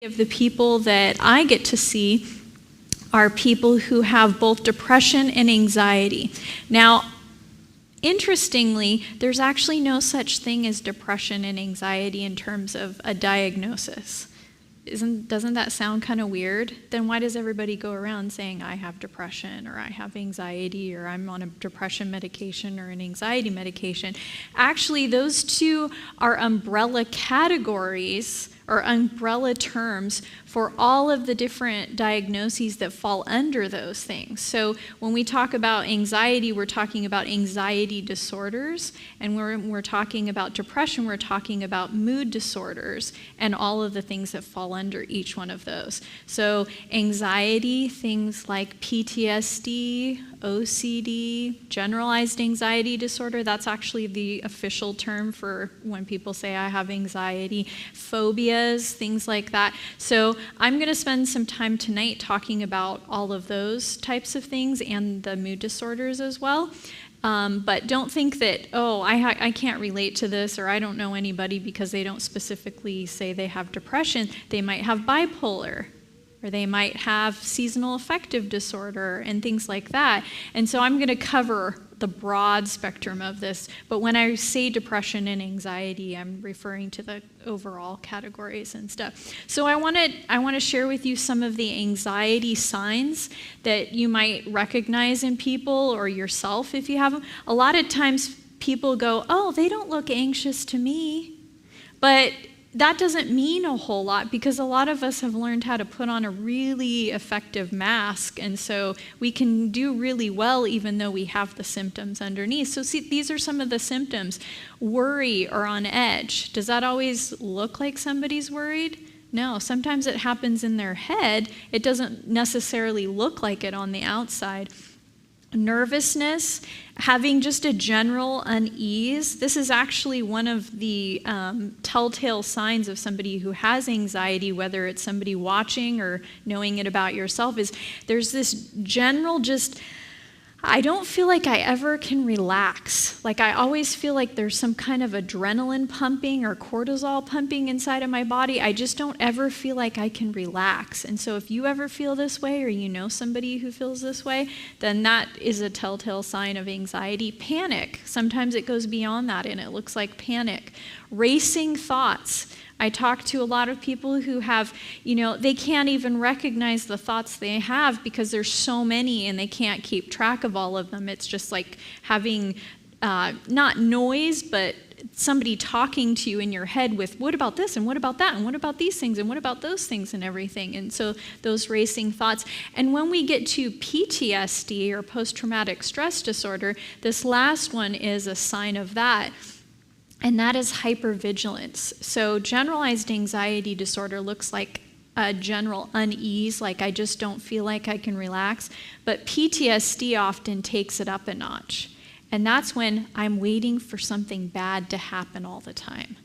Of the people that I get to see are people who have both depression and anxiety. Now, interestingly, there's actually no such thing as depression and anxiety in terms of a diagnosis. Doesn't that sound kind of weird? Then why does everybody go around saying, I have depression, or I have anxiety, or I'm on a depression medication or an anxiety medication? Actually, those two are umbrella categories or umbrella terms for all of the different diagnoses that fall under those things. So when we talk about anxiety, we're talking about anxiety disorders, and when we're talking about depression, we're talking about mood disorders and all of the things that fall under each one of those. So anxiety, things like PTSD, OCD, generalized anxiety disorder, that's actually the official term for when people say I have anxiety, phobias, things like that. So I'm going to spend some time tonight talking about all of those types of things and the mood disorders as well. But don't think that, I can't relate to this, or I don't know anybody because they don't specifically say they have depression. They might have bipolar, or they might have seasonal affective disorder and things like that. And so I'm going to cover the broad spectrum of this. But when I say depression and anxiety, I'm referring to the overall categories and stuff. So I want to share with you some of the anxiety signs that you might recognize in people or yourself if you have them. A lot of times people go, oh, they don't look anxious to me. But that doesn't mean a whole lot, because a lot of us have learned how to put on a really effective mask, and so we can do really well even though we have the symptoms underneath. So see, these are some of the symptoms. Worry or on edge. Does that always look like somebody's worried? No, sometimes it happens in their head. It doesn't necessarily look like it on the outside. Nervousness, having just a general unease. This is actually one of the telltale signs of somebody who has anxiety, whether it's somebody watching or knowing it about yourself, is there's this general I don't feel like I ever can relax. Like I always feel like there's some kind of adrenaline pumping or cortisol pumping inside of my body. I just don't ever feel like I can relax. And so if you ever feel this way, or you know somebody who feels this way, then that is a telltale sign of anxiety. Panic. Sometimes it goes beyond that and it looks like panic. Racing thoughts. I talk to a lot of people who have, they can't even recognize the thoughts they have because there's so many and they can't keep track of all of them. It's just like having not noise, but somebody talking to you in your head with, what about this, and what about that, and what about these things, and what about those things, and everything. And so those racing thoughts. And when we get to PTSD, or post-traumatic stress disorder, this last one is a sign of that. And that is hypervigilance. So generalized anxiety disorder looks like a general unease, like I just don't feel like I can relax. But PTSD often takes it up a notch. And that's when I'm waiting for something bad to happen all the time.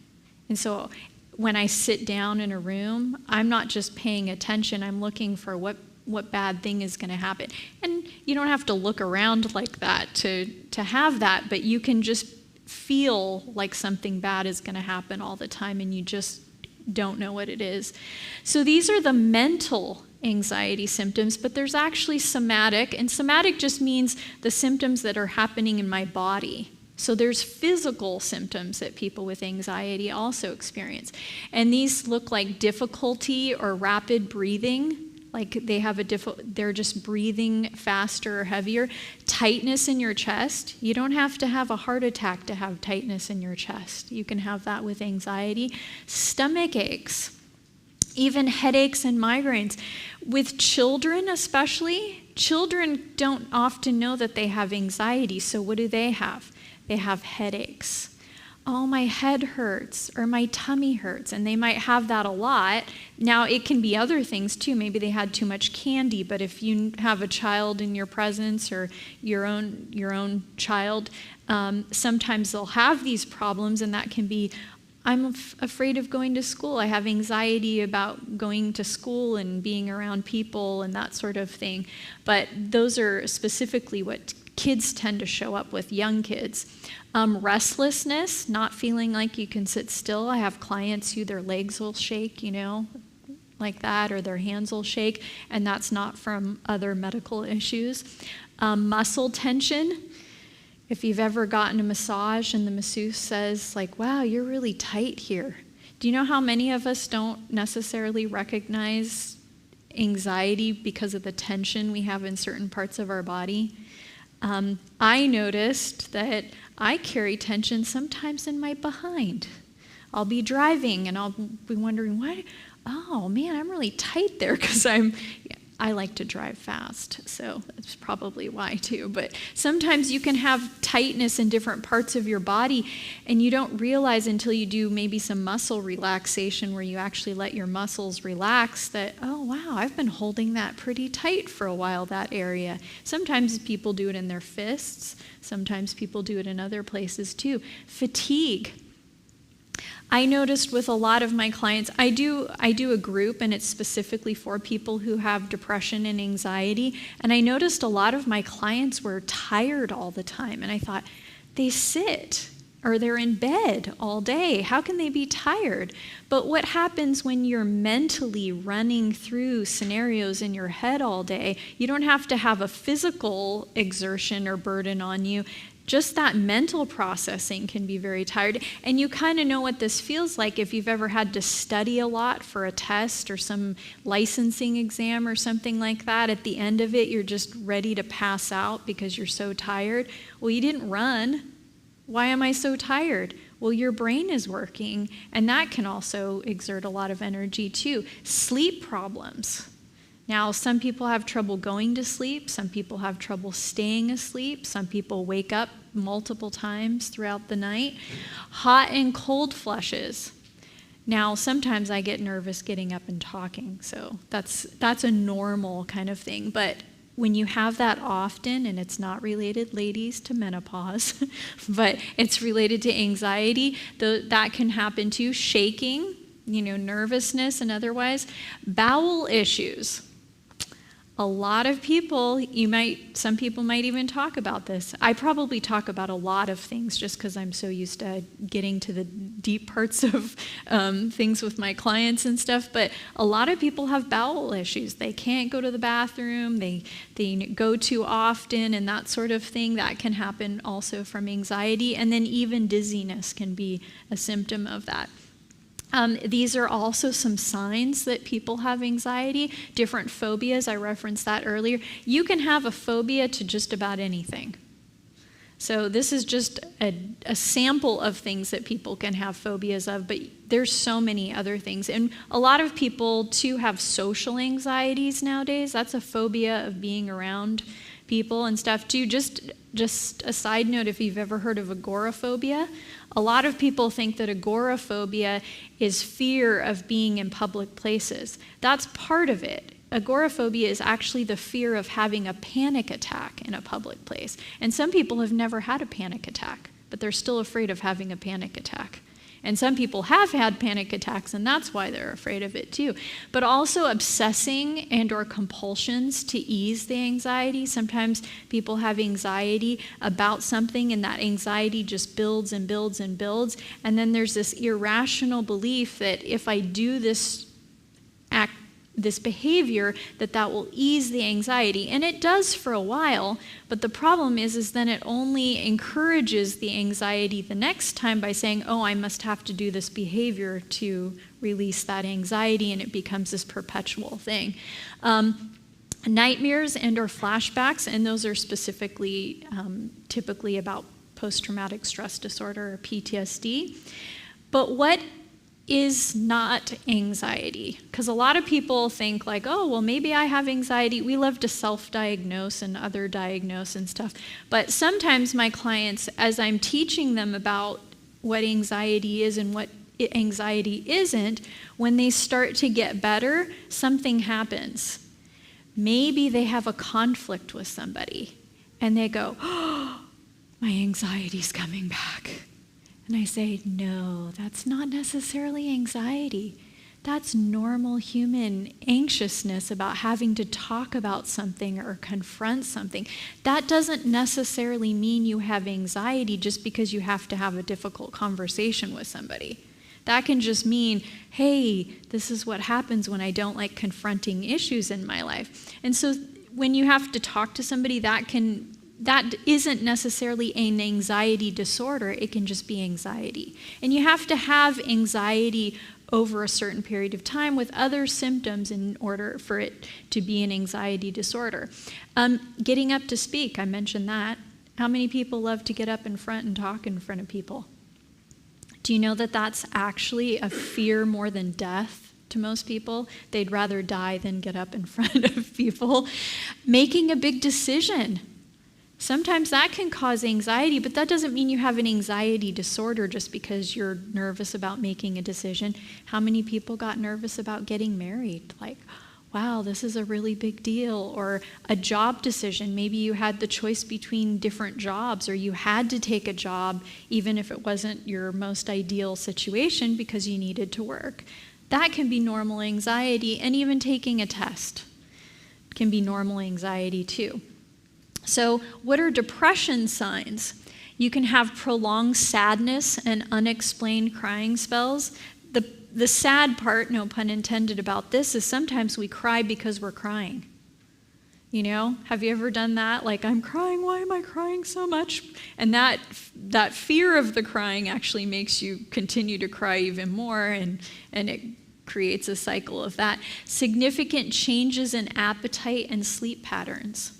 And so when I sit down in a room, I'm not just paying attention, I'm looking for what bad thing is going to happen. And you don't have to look around like that to have that, but you can just feel like something bad is going to happen all the time and you just don't know what it is. So these are the mental anxiety symptoms, but there's actually somatic, and somatic just means the symptoms that are happening in my body. So there's physical symptoms that people with anxiety also experience. And these look like difficulty or rapid breathing. Like they're just breathing faster or heavier. Tightness in your chest. You don't have to have a heart attack to have tightness in your chest. You can have that with anxiety. Stomach aches. Even headaches and migraines. With children especially, children don't often know that they have anxiety. So what do they have? They have headaches. Oh, my head hurts, or my tummy hurts, and they might have that a lot. Now, it can be other things too. Maybe they had too much candy, but if you have a child in your presence or your own child, sometimes they'll have these problems, and that can be, I'm afraid of going to school. I have anxiety about going to school and being around people and that sort of thing. But those are specifically what kids tend to show up with, young kids. Restlessness, not feeling like you can sit still. I have clients who their legs will shake, like that, or their hands will shake, and that's not from other medical issues. Muscle tension. If you've ever gotten a massage and the masseuse says, like, wow, you're really tight here. Do you know how many of us don't necessarily recognize anxiety because of the tension we have in certain parts of our body? I noticed that I carry tension sometimes in my behind. I'll be driving and I'll be wondering, why? Oh man, I'm really tight there, because I like to drive fast, so that's probably why too. But sometimes you can have tightness in different parts of your body, and you don't realize until you do maybe some muscle relaxation where you actually let your muscles relax that, oh wow, I've been holding that pretty tight for a while, that area. Sometimes people do it in their fists. Sometimes people do it in other places too. Fatigue. I noticed with a lot of my clients, I do a group, and it's specifically for people who have depression and anxiety, and I noticed a lot of my clients were tired all the time, and I thought, they sit or they're in bed all day. How can they be tired? But what happens when you're mentally running through scenarios in your head all day? You don't have to have a physical exertion or burden on you. Just that mental processing can be very tired. And you kind of know what this feels like if you've ever had to study a lot for a test or some licensing exam or something like that. At the end of it, you're just ready to pass out because you're so tired. Well, you didn't run. Why am I so tired? Well, your brain is working, and that can also exert a lot of energy too. Sleep problems. Now, some people have trouble going to sleep. Some people have trouble staying asleep. Some people wake up multiple times throughout the night. Hot and cold flushes. Now, sometimes I get nervous getting up and talking, so that's a normal kind of thing. But when you have that often, and it's not related, ladies, to menopause, but it's related to anxiety, that can happen too. Shaking, nervousness and otherwise. Bowel issues. A lot of people, some people might even talk about this. I probably talk about a lot of things just because I'm so used to getting to the deep parts of things with my clients and stuff, but a lot of people have bowel issues. They can't go to the bathroom, they go too often and that sort of thing. That can happen also from anxiety, and then even dizziness can be a symptom of that. These are also some signs that people have anxiety, different phobias. I referenced that earlier. You can have a phobia to just about anything. So this is just a sample of things that people can have phobias of, but there's so many other things. And a lot of people, too, have social anxieties nowadays. That's a phobia of being around people and stuff, too. Just a side note, if you've ever heard of agoraphobia, a lot of people think that agoraphobia is fear of being in public places. That's part of it. Agoraphobia is actually the fear of having a panic attack in a public place. And some people have never had a panic attack, but they're still afraid of having a panic attack. And some people have had panic attacks, and that's why they're afraid of it too. But also obsessing and or compulsions to ease the anxiety. Sometimes people have anxiety about something, and that anxiety just builds and builds and builds. And then there's this irrational belief that if I do this behavior, that will ease the anxiety. And it does for a while, but the problem is then it only encourages the anxiety the next time by saying, oh, I must have to do this behavior to release that anxiety, and it becomes this perpetual thing. Nightmares and or flashbacks, and those are specifically typically about post-traumatic stress disorder or PTSD. But what is not anxiety? Because a lot of people think like, oh, well, maybe I have anxiety. We love to self-diagnose and other diagnose and stuff. But sometimes my clients, as I'm teaching them about what anxiety is and what anxiety isn't, when they start to get better, something happens. Maybe they have a conflict with somebody and they go, oh, my anxiety's coming back. And I say, no, that's not necessarily anxiety. That's normal human anxiousness about having to talk about something or confront something. That doesn't necessarily mean you have anxiety just because you have to have a difficult conversation with somebody. That can just mean, hey, this is what happens when I don't like confronting issues in my life. And so when you have to talk to somebody, that isn't necessarily an anxiety disorder. It can just be anxiety. And you have to have anxiety over a certain period of time with other symptoms in order for it to be an anxiety disorder. Getting up to speak, I mentioned that. How many people love to get up in front and talk in front of people? Do you know that that's actually a fear more than death to most people? They'd rather die than get up in front of people. Making a big decision. Sometimes that can cause anxiety, but that doesn't mean you have an anxiety disorder just because you're nervous about making a decision. How many people got nervous about getting married? Like, wow, this is a really big deal. Or a job decision. Maybe you had the choice between different jobs, or you had to take a job even if it wasn't your most ideal situation because you needed to work. That can be normal anxiety, and even taking a test can be normal anxiety too. So what are depression signs? You can have prolonged sadness and unexplained crying spells. The sad part, no pun intended, about this is sometimes we cry because we're crying. You know, have you ever done that? Like, I'm crying, why am I crying so much? And that fear of the crying actually makes you continue to cry even more, and it creates a cycle of that. Significant changes in appetite and sleep patterns.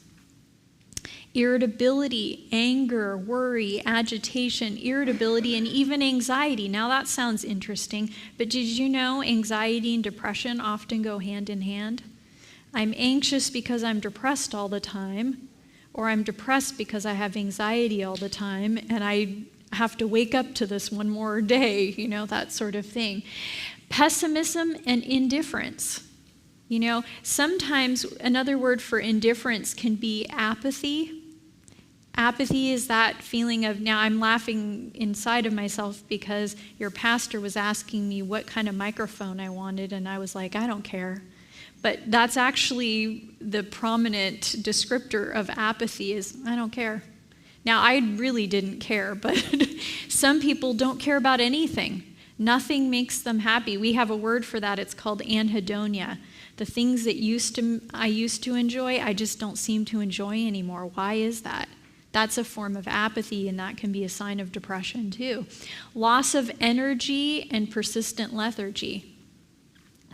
Irritability, anger, worry, agitation, irritability, and even anxiety. Now that sounds interesting, but did you know anxiety and depression often go hand in hand? I'm anxious because I'm depressed all the time, or I'm depressed because I have anxiety all the time, and I have to wake up to this one more day, you know, that sort of thing. Pessimism and indifference. You know, sometimes another word for indifference can be apathy. Apathy is that feeling of, now I'm laughing inside of myself because your pastor was asking me what kind of microphone I wanted, and I was like, I don't care. But that's actually the prominent descriptor of apathy is, I don't care. Now, I really didn't care, but some people don't care about anything. Nothing makes them happy. We have a word for that. It's called anhedonia. The things that I used to enjoy, I just don't seem to enjoy anymore. Why is that? That's a form of apathy, and that can be a sign of depression too. Loss of energy and persistent lethargy.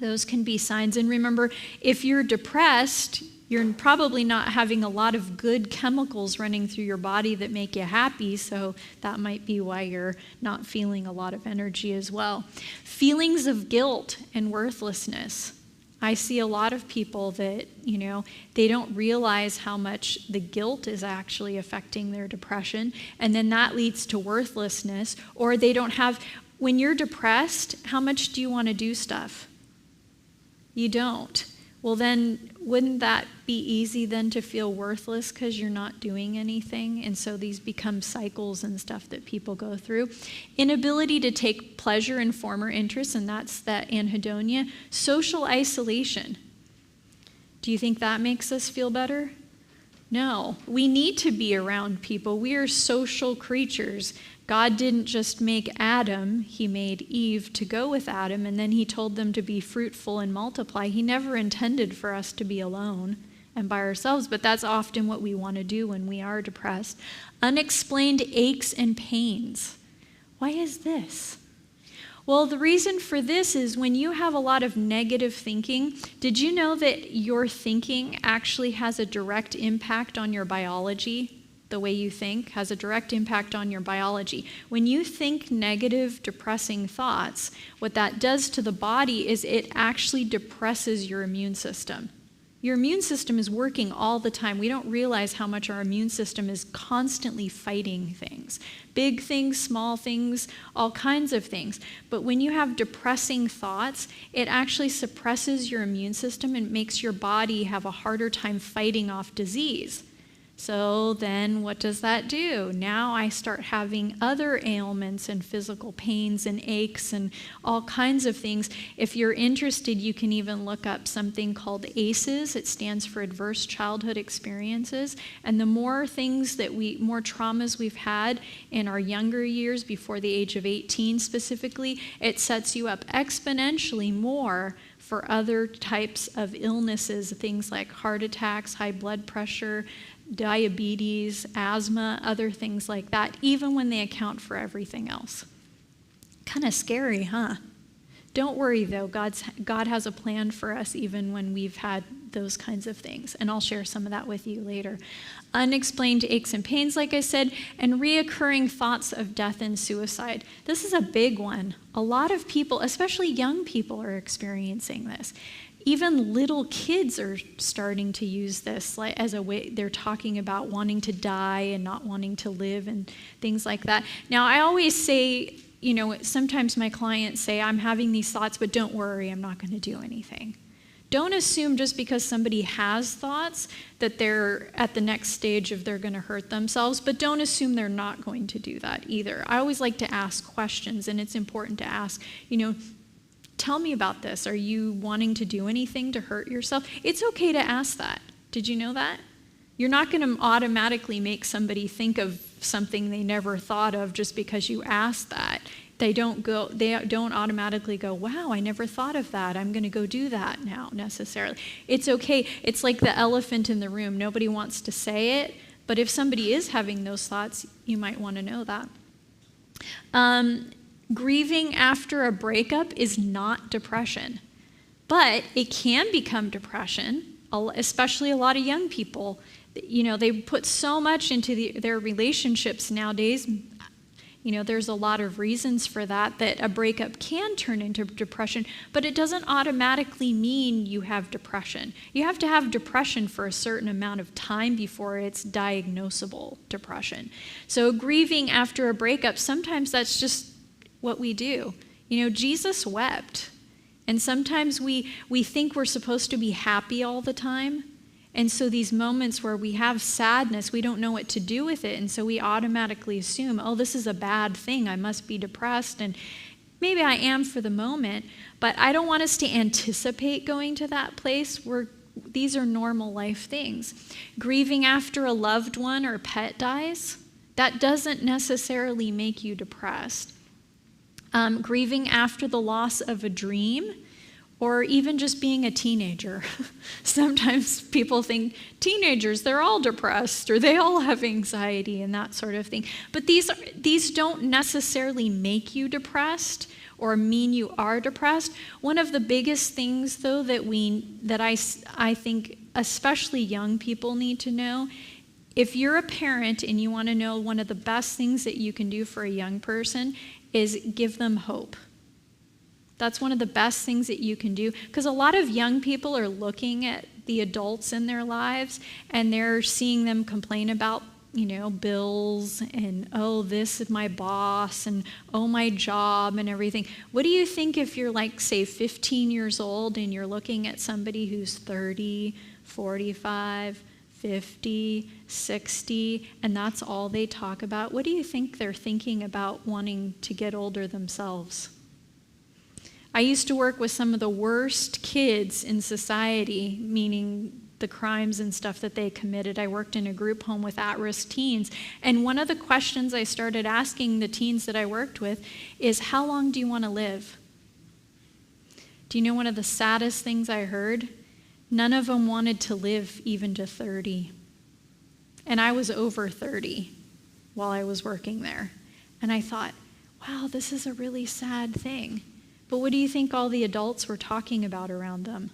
Those can be signs. And remember, if you're depressed, you're probably not having a lot of good chemicals running through your body that make you happy, so that might be why you're not feeling a lot of energy as well. Feelings of guilt and worthlessness. I see a lot of people that, you know, they don't realize how much the guilt is actually affecting their depression, and then that leads to worthlessness, or they don't have, when you're depressed, how much do you want to do stuff? You don't. Well, then wouldn't that be easy then to feel worthless because you're not doing anything? And so these become cycles and stuff that people go through. Inability to take pleasure in former interests, and that's that anhedonia. Social isolation. Do you think that makes us feel better? No. We need to be around people. We are social creatures. God didn't just make Adam, he made Eve to go with Adam, and then he told them to be fruitful and multiply. He never intended for us to be alone and by ourselves, but that's often what we want to do when we are depressed. Unexplained aches and pains. Why is this? Well, the reason for this is when you have a lot of negative thinking, did you know that your thinking actually has a direct impact on your biology? The way you think has a direct impact on your biology. When you think negative, depressing thoughts, what that does to the body is it actually depresses your immune system. Your immune system is working all the time. We don't realize how much our immune system is constantly fighting things. Big things, small things, all kinds of things. But when you have depressing thoughts, it actually suppresses your immune system and makes your body have a harder time fighting off disease. So then what does that do? Now I start having other ailments and physical pains and aches and all kinds of things. If you're interested, you can even look up something called ACEs. It stands for Adverse Childhood Experiences. And the more more traumas we've had in our younger years, before the age of 18 specifically, it sets you up exponentially more for other types of illnesses, things like heart attacks, high blood pressure, diabetes, asthma, other things like that, even when they account for everything else. Kind of scary, huh? Don't worry, though. God has a plan for us even when we've had those kinds of things, and I'll share some of that with you later. Unexplained aches and pains, like I said, and reoccurring thoughts of death and suicide. This is a big one. A lot of people, especially young people, are experiencing this. Even little kids are starting to use this as a way. They're talking about wanting to die and not wanting to live and things like that. Now, I always say, sometimes my clients say, I'm having these thoughts, but don't worry, I'm not going to do anything. Don't assume just because somebody has thoughts that they're at the next stage of they're going to hurt themselves, but don't assume they're not going to do that either. I always like to ask questions, and it's important to ask, tell me about this. Are you wanting to do anything to hurt yourself? It's okay to ask that. Did you know that? You're not going to automatically make somebody think of something they never thought of just because you ask that. They don't automatically go, wow, I never thought of that. I'm going to go do that now, necessarily. It's okay. It's like the elephant in the room. Nobody wants to say it, but if somebody is having those thoughts, you might want to know that. Grieving after a breakup is not depression, but it can become depression, especially a lot of young people. They put so much into their relationships nowadays. There's a lot of reasons for that a breakup can turn into depression, but it doesn't automatically mean you have depression. You have to have depression for a certain amount of time before it's diagnosable depression. So grieving after a breakup, sometimes that's just what we do. Jesus wept. And sometimes we think we're supposed to be happy all the time. And so these moments where we have sadness, we don't know what to do with it. And so we automatically assume, oh, this is a bad thing. I must be depressed. And maybe I am for the moment, but I don't want us to anticipate going to that place where these are normal life things. Grieving after a loved one or pet dies, that doesn't necessarily make you depressed. Grieving after the loss of a dream, or even just being a teenager. Sometimes people think teenagers, they're all depressed, or they all have anxiety and that sort of thing. But these don't necessarily make you depressed or mean you are depressed. One of the biggest things, though, that I think especially young people need to know, if you're a parent and you want to know one of the best things that you can do for a young person is give them hope. That's one of the best things that you can do, because a lot of young people are looking at the adults in their lives and they're seeing them complain about, bills and, oh, this is my boss and, oh, my job and everything. What do you think if you're like, say, 15 years old and you're looking at somebody who's 30, 45, 50, 60, and that's all they talk about? What do you think they're thinking about wanting to get older themselves? I used to work with some of the worst kids in society, meaning the crimes and stuff that they committed. I worked in a group home with at-risk teens, and one of the questions I started asking the teens that I worked with is, how long do you want to live? Do you know one of the saddest things I heard? None of them wanted to live even to 30. And I was over 30 while I was working there. And I thought, wow, this is a really sad thing. But what do you think all the adults were talking about around them?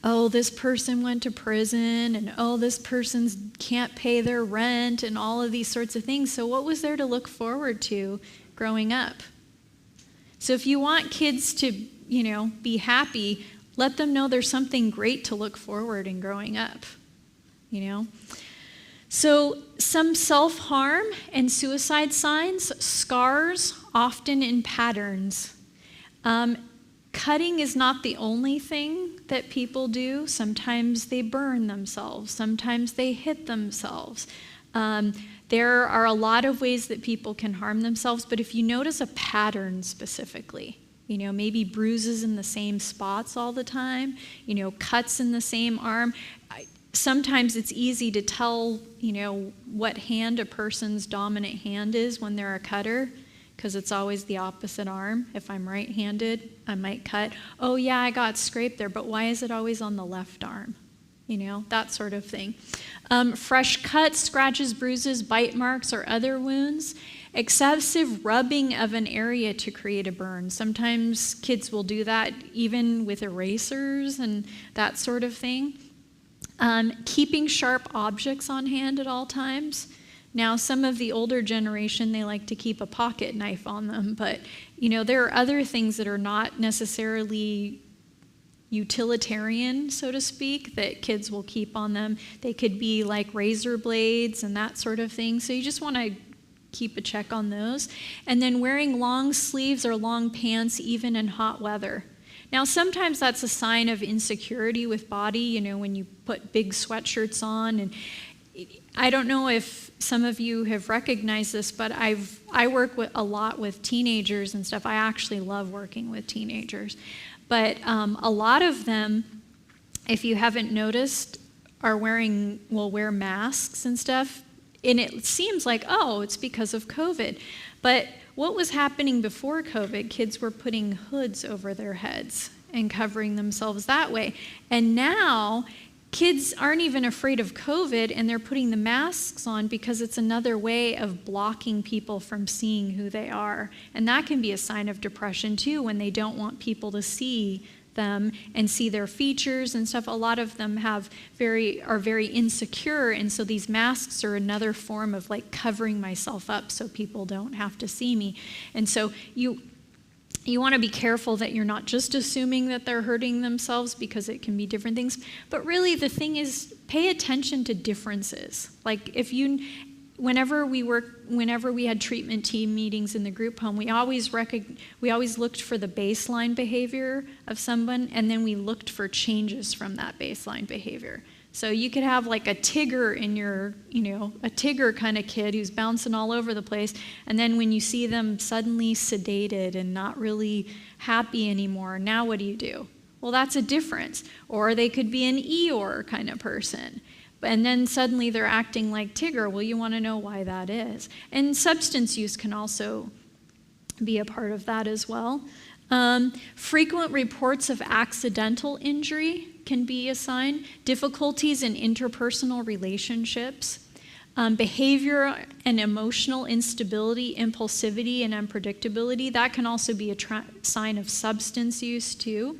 Oh, this person went to prison, and oh, this person can't pay their rent, and all of these sorts of things. So what was there to look forward to growing up? So if you want kids to, be happy, let them know there's something great to look forward in growing up, So some self-harm and suicide signs, scars, often in patterns. Cutting is not the only thing that people do. Sometimes they burn themselves. Sometimes they hit themselves. There are a lot of ways that people can harm themselves, but if you notice a pattern specifically, maybe bruises in the same spots all the time, cuts in the same arm, sometimes it's easy to tell, what hand a person's dominant hand is when they're a cutter, because it's always the opposite arm. If I'm right-handed, I might cut. Oh yeah, I got scraped there, but why is it always on the left arm? That sort of thing. Fresh cuts, scratches, bruises, bite marks, or other wounds. Excessive rubbing of an area to create a burn. Sometimes kids will do that even with erasers and that sort of thing. Keeping sharp objects on hand at all times. Now, some of the older generation, they like to keep a pocket knife on them, but there are other things that are not necessarily utilitarian, so to speak, that kids will keep on them. They could be like razor blades and that sort of thing. So you just want to keep a check on those. And then wearing long sleeves or long pants even in hot weather. Now, sometimes that's a sign of insecurity with body, when you put big sweatshirts on. And I don't know if some of you have recognized this, but I work a lot with teenagers and stuff. I actually love working with teenagers. But a lot of them, if you haven't noticed, will wear masks and stuff. And it seems like, it's because of COVID. But what was happening before COVID? Kids were putting hoods over their heads and covering themselves that way. And now kids aren't even afraid of COVID, and they're putting the masks on because it's another way of blocking people from seeing who they are. And that can be a sign of depression too, when they don't want people to see them and see their features and stuff. A lot of them are very insecure, and so these masks are another form of like covering myself up so people don't have to see me. And so you want to be careful that you're not just assuming that they're hurting themselves, because it can be different things. But really the thing is, pay attention to differences. Like whenever we had treatment team meetings in the group home, we always looked for the baseline behavior of someone, and then we looked for changes from that baseline behavior. So you could have like a Tigger in your, a Tigger kind of kid who's bouncing all over the place, and then when you see them suddenly sedated and not really happy anymore, now what do? Well, that's a difference. Or they could be an Eeyore kind of person, and then suddenly they're acting like Tigger. Well, you want to know why that is. And substance use can also be a part of that as well. Frequent reports of accidental injury can be a sign. Difficulties in interpersonal relationships. Behavior and emotional instability, impulsivity, and unpredictability. That can also be a sign of substance use too.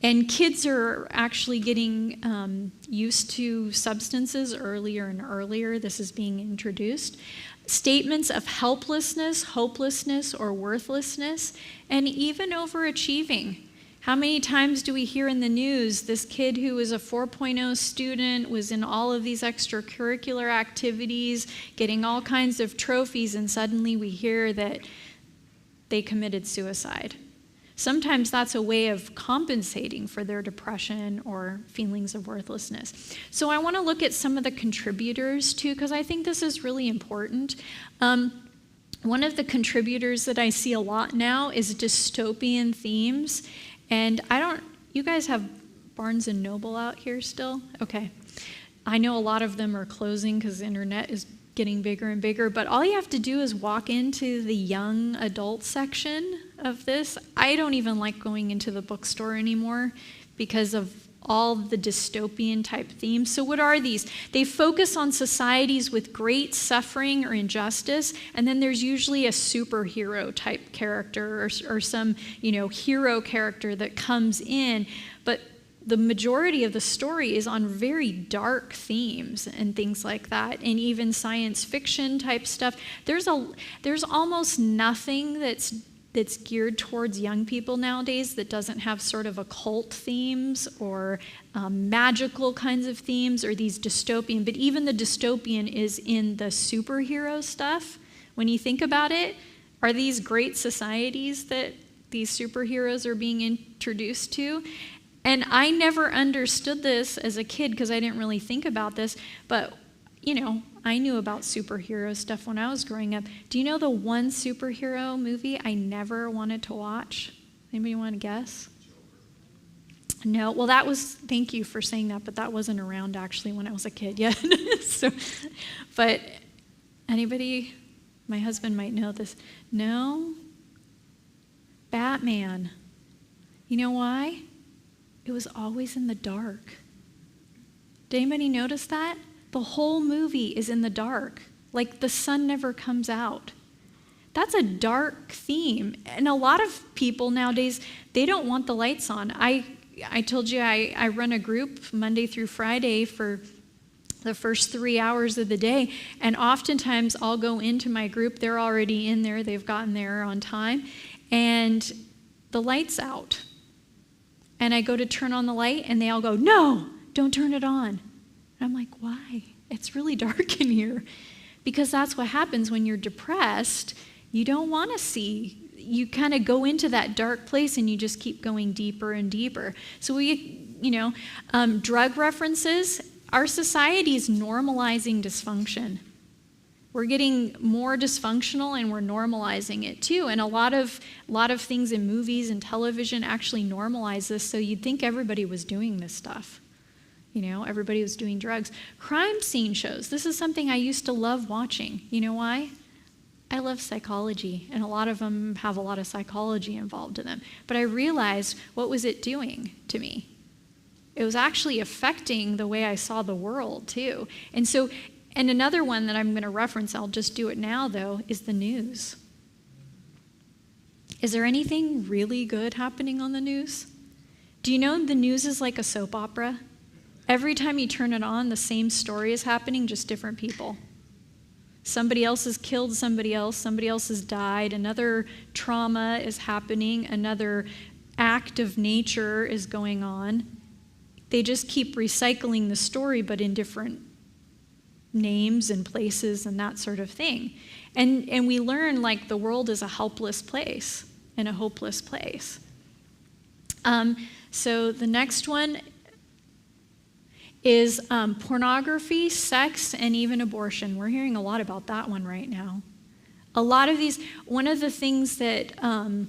And kids are actually getting used to substances earlier and earlier. This is being introduced. Statements of helplessness, hopelessness, or worthlessness, and even overachieving. How many times do we hear in the news, this kid who was a 4.0 student was in all of these extracurricular activities, getting all kinds of trophies, and suddenly we hear that they committed suicide. Sometimes that's a way of compensating for their depression or feelings of worthlessness. So I want to look at some of the contributors too, because I think this is really important. One of the contributors that I see a lot now is dystopian themes. And you guys have Barnes & Noble out here still? Okay. I know a lot of them are closing because the internet is getting bigger and bigger, but all you have to do is walk into the young adult section of this. I don't even like going into the bookstore anymore because of all the dystopian type themes. So what are these? They focus on societies with great suffering or injustice, and then there's usually a superhero type character or some, hero character that comes in, but the majority of the story is on very dark themes and things like that, and even science fiction type stuff. There's almost nothing that's geared towards young people nowadays that doesn't have sort of occult themes or magical kinds of themes or these dystopian, but even the dystopian is in the superhero stuff. When you think about it, are these great societies that these superheroes are being introduced to. And I never understood this as a kid because I didn't really think about this, but I knew about superhero stuff when I was growing up. Do you know the one superhero movie I never wanted to watch? Anybody want to guess? No. Well, thank you for saying that, but that wasn't around actually when I was a kid yet. But anybody, my husband might know this. No? Batman. You know why? It was always in the dark. Did anybody notice that? The whole movie is in the dark. Like the sun never comes out. That's a dark theme. And a lot of people nowadays, they don't want the lights on. I told you I run a group Monday through Friday for the first 3 hours of the day. And oftentimes I'll go into my group. They're already in there. They've gotten there on time. And the light's out. And I go to turn on the light and they all go, "No, don't turn it on." And I'm like, why? It's really dark in here. Because that's what happens when you're depressed. You don't want to see. You kind of go into that dark place and you just keep going deeper and deeper. So drug references, our society is normalizing dysfunction. We're getting more dysfunctional and we're normalizing it too. And a lot of things in movies and television actually normalize this. So you'd think everybody was doing this stuff. Everybody was doing drugs. Crime scene shows. This is something I used to love watching. You know why? I love psychology, and a lot of them have a lot of psychology involved in them. But I realized, what was it doing to me? It was actually affecting the way I saw the world, too. And another one that I'm going to reference, I'll just do it now, though, is the news. Is there anything really good happening on the news? Do you know the news is like a soap opera? Every time you turn it on, the same story is happening, just different people. Somebody else has killed somebody else has died, another trauma is happening, another act of nature is going on. They just keep recycling the story, but in different names and places and that sort of thing. And we learn like the world is a helpless place and a hopeless place. So the next one is pornography, sex, and even abortion. We're hearing a lot about that one right now. A lot of these, one of the things that, and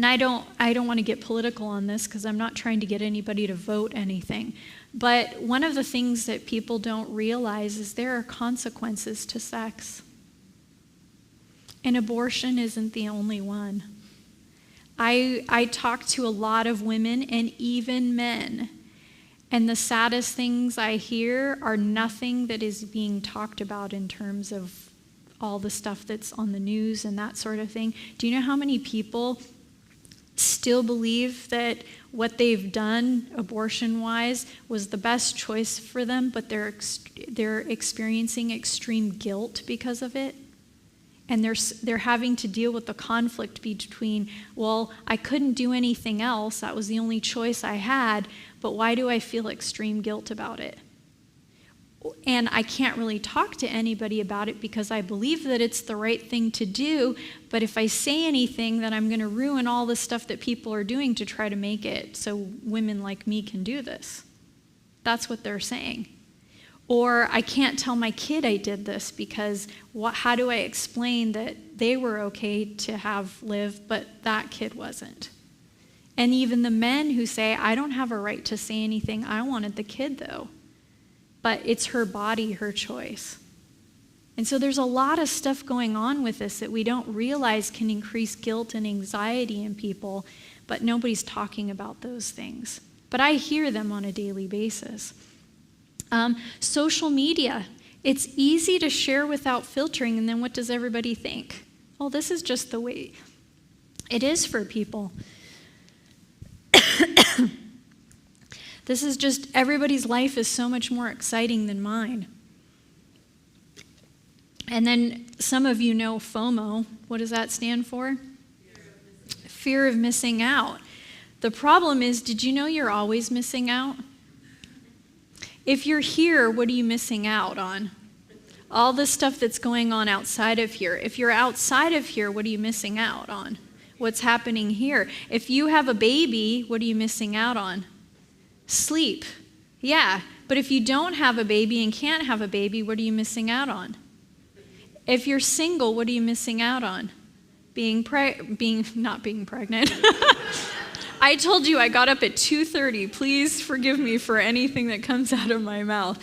I don't want to get political on this because I'm not trying to get anybody to vote anything, but one of the things that people don't realize is there are consequences to sex. And abortion isn't the only one. I talk to a lot of women and even men, and the saddest things I hear are nothing that is being talked about in terms of all the stuff that's on the news and that sort of thing. Do you know how many people still believe that what they've done abortion-wise was the best choice for them, but they're experiencing extreme guilt because of it? And they're having to deal with the conflict between, well, I couldn't do anything else. That was the only choice I had. But why do I feel extreme guilt about it? And I can't really talk to anybody about it because I believe that it's the right thing to do. But if I say anything, then I'm going to ruin all the stuff that people are doing to try to make it so women like me can do this. That's what they're saying. Or I can't tell my kid I did this because how do I explain that they were okay to have lived, but that kid wasn't? And even the men who say, I don't have a right to say anything, I wanted the kid though. But it's her body, her choice. And so there's a lot of stuff going on with this that we don't realize can increase guilt and anxiety in people, but nobody's talking about those things. But I hear them on a daily basis. Social media. It's easy to share without filtering, and then what does everybody think? Well, this is just the way it is for people. This is just, everybody's life is so much more exciting than mine. And then some of you know FOMO. What does that stand for? Fear of missing out. The problem is, did you know you're always missing out? If you're here, what are you missing out on? All the stuff that's going on outside of here. If you're outside of here, what are you missing out on? what's happening here. If you have a baby, what are you missing out on? Sleep. Yeah, but if you don't have a baby and can't have a baby, what are you missing out on? If you're single, what are you missing out on? Not being pregnant. I told you I got up at 2:30. Please forgive me for anything that comes out of my mouth.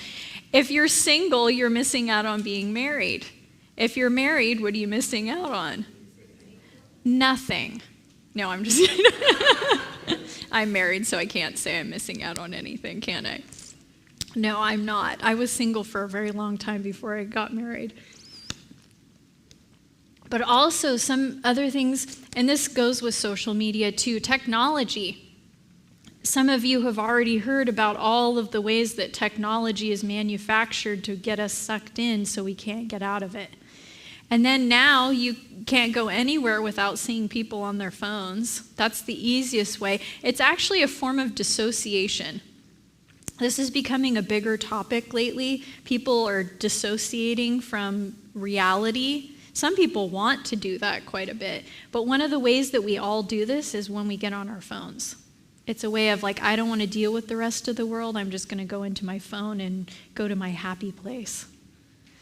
If you're single, you're missing out on being married. If you're married, what are you missing out on? Nothing. No, I'm just kidding. I'm married, so I can't say I'm missing out on anything, can I? No, I'm not. I was single for a very long time before I got married. But also some other things, and this goes with social media too, technology. Some of you have already heard about all of the ways that technology is manufactured to get us sucked in so we can't get out of it. And then now you can't go anywhere without seeing people on their phones. That's the easiest way. It's actually a form of dissociation. This is becoming a bigger topic lately. People are dissociating from reality. Some people want to do that quite a bit. But one of the ways that we all do this is when we get on our phones. It's a way of like, I don't want to deal with the rest of the world. I'm just going to go into my phone and go to my happy place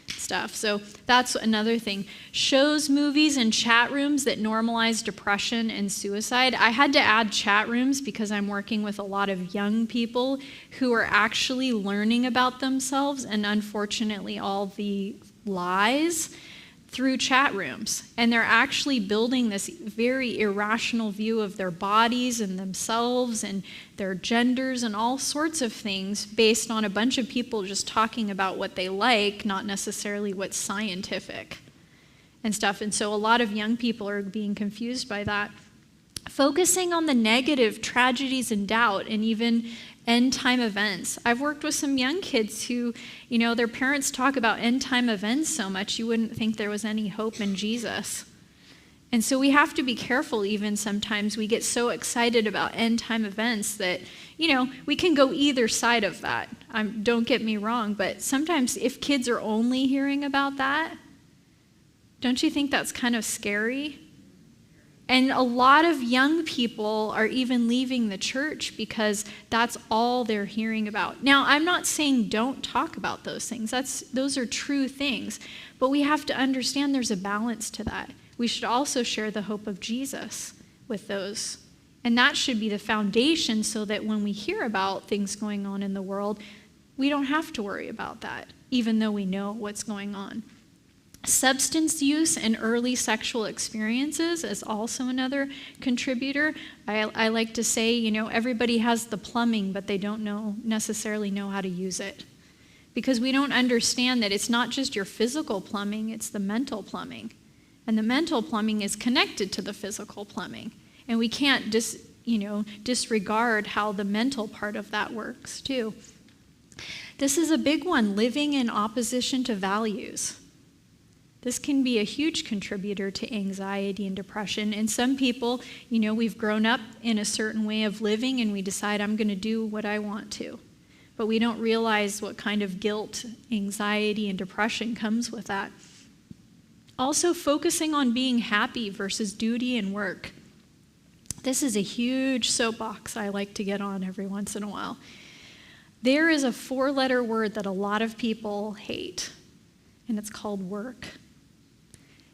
stuff. So that's another thing. Shows, movies, and chat rooms that normalize depression and suicide. I had to add chat rooms because I'm working with a lot of young people who are actually learning about themselves and unfortunately all the lies through chat rooms. And they're actually building this very irrational view of their bodies and themselves and their genders and all sorts of things based on a bunch of people just talking about what they like, not necessarily what's scientific and stuff. And so a lot of young people are being confused by that. Focusing on the negative, tragedies and doubt, and even end-time events. I've worked with some young kids who, their parents talk about end-time events so much you wouldn't think there was any hope in Jesus. And so we have to be careful even sometimes. We get so excited about end-time events that, we can go either side of that. Don't get me wrong, but sometimes if kids are only hearing about that, don't you think that's kind of scary? And a lot of young people are even leaving the church because that's all they're hearing about. Now, I'm not saying don't talk about those things. Those are true things. But we have to understand there's a balance to that. We should also share the hope of Jesus with those. And that should be the foundation so that when we hear about things going on in the world, we don't have to worry about that, even though we know what's going on. Substance use and early sexual experiences is also another contributor. I like to say, everybody has the plumbing, but they don't necessarily know how to use it. Because we don't understand that it's not just your physical plumbing, it's the mental plumbing. And the mental plumbing is connected to the physical plumbing. And we can't disregard how the mental part of that works too. This is a big one, living in opposition to values. This can be a huge contributor to anxiety and depression. And some people, we've grown up in a certain way of living and we decide I'm going to do what I want to. But we don't realize what kind of guilt, anxiety, and depression comes with that. Also, focusing on being happy versus duty and work. This is a huge soapbox I like to get on every once in a while. There is a 4-letter word that a lot of people hate, and it's called work.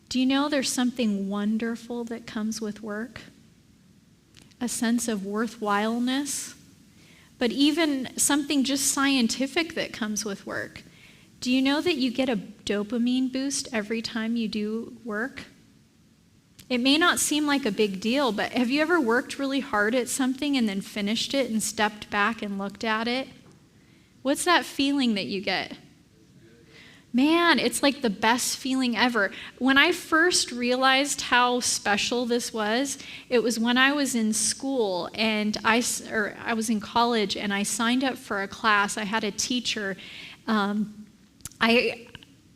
Do you know there's something wonderful that comes with work? A sense of worthwhileness, but even something just scientific that comes with work. Do you know that you get a dopamine boost every time you do work? It may not seem like a big deal, but have you ever worked really hard at something and then finished it and stepped back and looked at it? What's that feeling that you get? Man, it's like the best feeling ever. When I first realized how special this was, it was when I was in school and I was in college and I signed up for a class. I had a teacher. I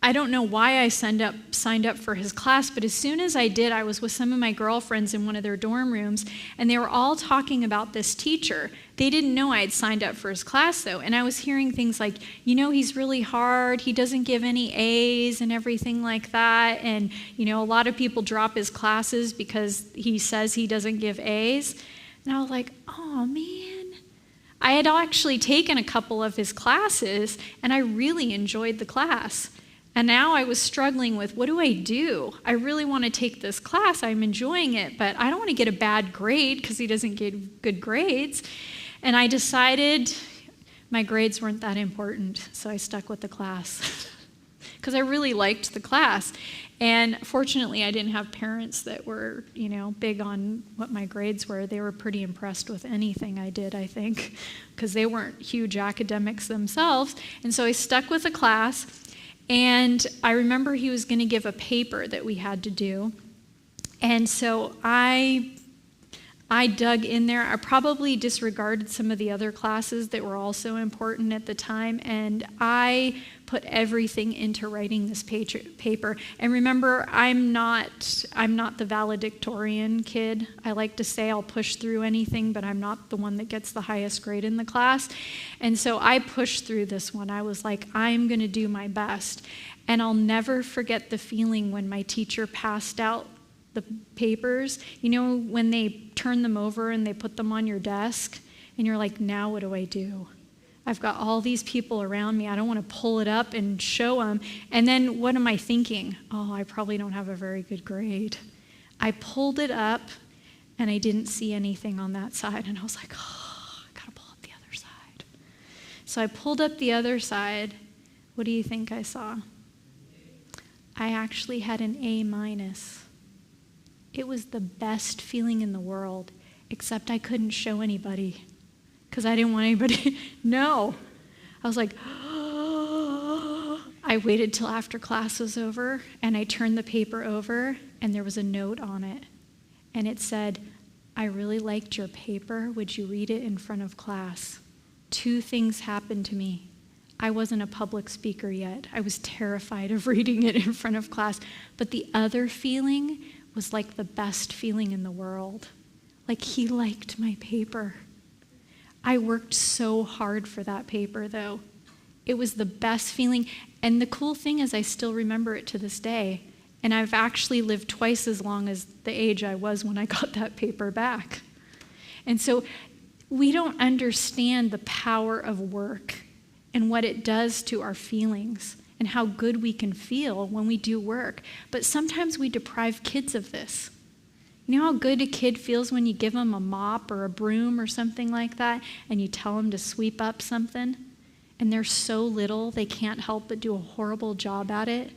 I don't know why I signed up for his class, but as soon as I did, I was with some of my girlfriends in one of their dorm rooms, and they were all talking about this teacher. They didn't know I had signed up for his class, though, and I was hearing things like, he's really hard, he doesn't give any A's and everything like that, and, a lot of people drop his classes because he says he doesn't give A's. And I was like, oh, man. I had actually taken a couple of his classes, and I really enjoyed the class. And now I was struggling with, what do I do? I really want to take this class. I'm enjoying it, but I don't want to get a bad grade because he doesn't get good grades. And I decided my grades weren't that important, so I stuck with the class because I really liked the class. And fortunately, I didn't have parents that were, big on what my grades were. They were pretty impressed with anything I did, I think, because they weren't huge academics themselves. And so I stuck with the class. And I remember he was going to give a paper that we had to do. And so I dug in there. I probably disregarded some of the other classes that were also important at the time. And I put everything into writing this paper. And remember, I'm not the valedictorian kid. I like to say I'll push through anything, but I'm not the one that gets the highest grade in the class. And so I pushed through this one. I was like, I'm going to do my best. And I'll never forget the feeling when my teacher passed out the papers. When they turn them over and they put them on your desk, and you're like, now what do I do? I've got all these people around me. I don't want to pull it up and show them. And then what am I thinking? Oh, I probably don't have a very good grade. I pulled it up, and I didn't see anything on that side. And I was like, oh, I got to pull up the other side. So I pulled up the other side. What do you think I saw? I actually had an A-. It was the best feeling in the world, except I couldn't show anybody because I didn't want anybody to know. I was like, oh. I waited till after class was over, and I turned the paper over, and there was a note on it. And it said, I really liked your paper. Would you read it in front of class? 2 things happened to me. I wasn't a public speaker yet. I was terrified of reading it in front of class. But the other feeling was like the best feeling in the world. Like he liked my paper. I worked so hard for that paper, though. It was the best feeling. And the cool thing is I still remember it to this day. And I've actually lived twice as long as the age I was when I got that paper back. And so we don't understand the power of work and what it does to our feelings and how good we can feel when we do work. But sometimes we deprive kids of this. You know how good a kid feels when you give them a mop or a broom or something like that, and you tell them to sweep up something, and they're so little they can't help but do a horrible job at it?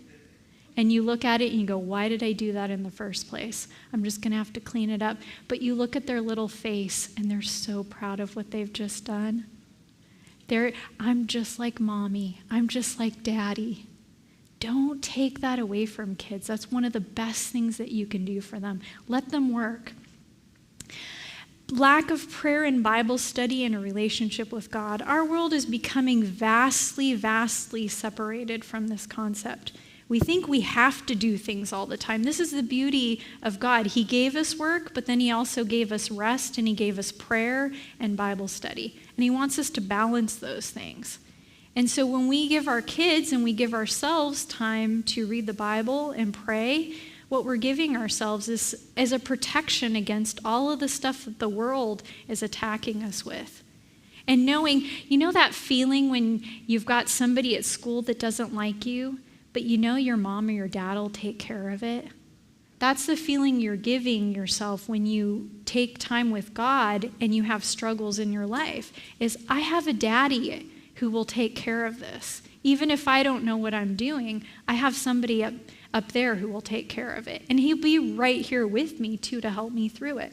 And you look at it and you go, why did I do that in the first place? I'm just going to have to clean it up. But you look at their little face, and they're so proud of what they've just done. I'm just like mommy. I'm just like daddy. Don't take that away from kids. That's one of the best things that you can do for them. Let them work. Lack of prayer and Bible study and a relationship with God. Our world is becoming vastly, vastly separated from this concept. We think we have to do things all the time. This is the beauty of God. He gave us work, but then he also gave us rest, and he gave us prayer and Bible study. And he wants us to balance those things. And so when we give our kids and we give ourselves time to read the Bible and pray, what we're giving ourselves is as a protection against all of the stuff that the world is attacking us with. And knowing, you know that feeling when you've got somebody at school that doesn't like you, but you know your mom or your dad will take care of it? That's the feeling you're giving yourself when you take time with God and you have struggles in your life, is I have a daddy who will take care of this. Even if I don't know what I'm doing, I have somebody up there who will take care of it. And he'll be right here with me too to help me through it.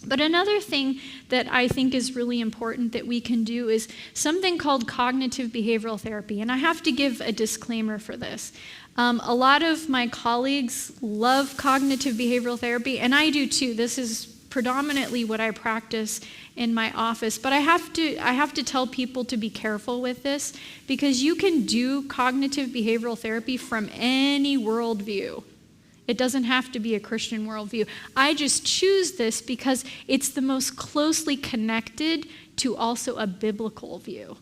But another thing that I think is really important that we can do is something called cognitive behavioral therapy. And I have to give a disclaimer for this. A lot of my colleagues love cognitive behavioral therapy, and I do too. This is predominantly what I practice in my office. But I have to tell people to be careful with this, because you can do cognitive behavioral therapy from any worldview. It doesn't have to be a Christian worldview. I just choose this because it's the most closely connected to also a biblical view.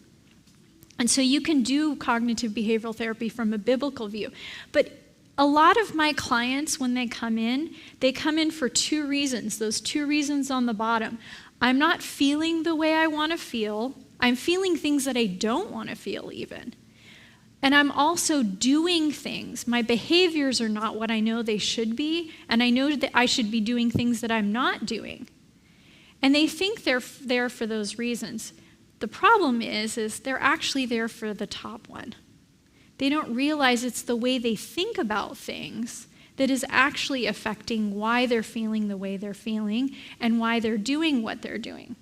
And so you can do cognitive behavioral therapy from a biblical view. But a lot of my clients, when they come in for two reasons. Those two reasons on the bottom. I'm not feeling the way I want to feel. I'm feeling things that I don't want to feel even. And I'm also doing things. My behaviors are not what I know they should be, and I know that I should be doing things that I'm not doing. And they think they're there for those reasons. The problem is they're actually there for the top one. They don't realize it's the way they think about things that is actually affecting why they're feeling the way they're feeling and why they're doing what they're doing.